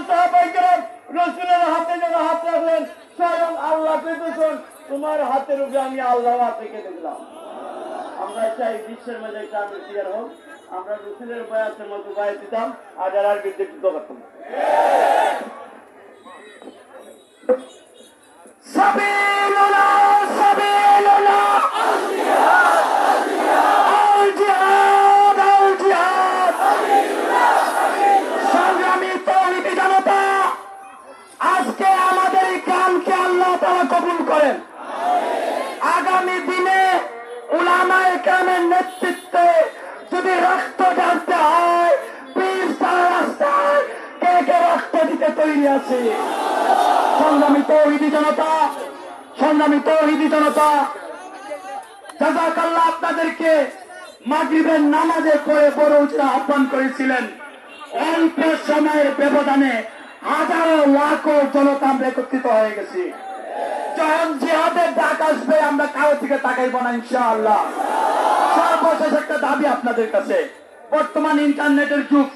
সাহাবায়ে রসুলের হাতে যারা হাত রাখলেন স্বয়ং আল্লাহ কইতেছেন তোমার হাতের উপরে আমি আল্লাহ হাত রেখে দিলাম। আমরা চাই বিশ্বের মাঝে একটা আমি ক্লিয়ার হোক, আমরা রসুলের বয়াসের মতো বয়াস দিতাম আর যারার বিরুদ্ধে যুদ্ধ করতাম। আজকে আমাদের এই কামকে আল্লাহ তাআলা কবুল করেন। আগামী দিনে উলামায়ে কেরামের নেতৃত্বে যদি রক্ত ঢালতে হয়, পীর সারা রাস্তায় কে কে রক্ত দিতে তৈরি আছে? সংগ্রামী তৌহিদি জনতা, সংগ্রামী তৌহিদি জনতা, জাযাকাল্লাহ। আপনাদেরকে মাগরিবের নামাজে পড়ে বড় উচিত আহ্বান করেছিলেন। অল্প সময়ের ব্যবধানে হাজারো লাখো জনতা আমরা একত্রিত হয়ে গেছি। যখন জিহাদের ডাক আসবে আমরা কারো থেকে তাকাইব না ইনশাআল্লাহ। সর্বশেষ একটা দাবি আপনাদের কাছে, বর্তমান ইন্টারনেটের যুগ,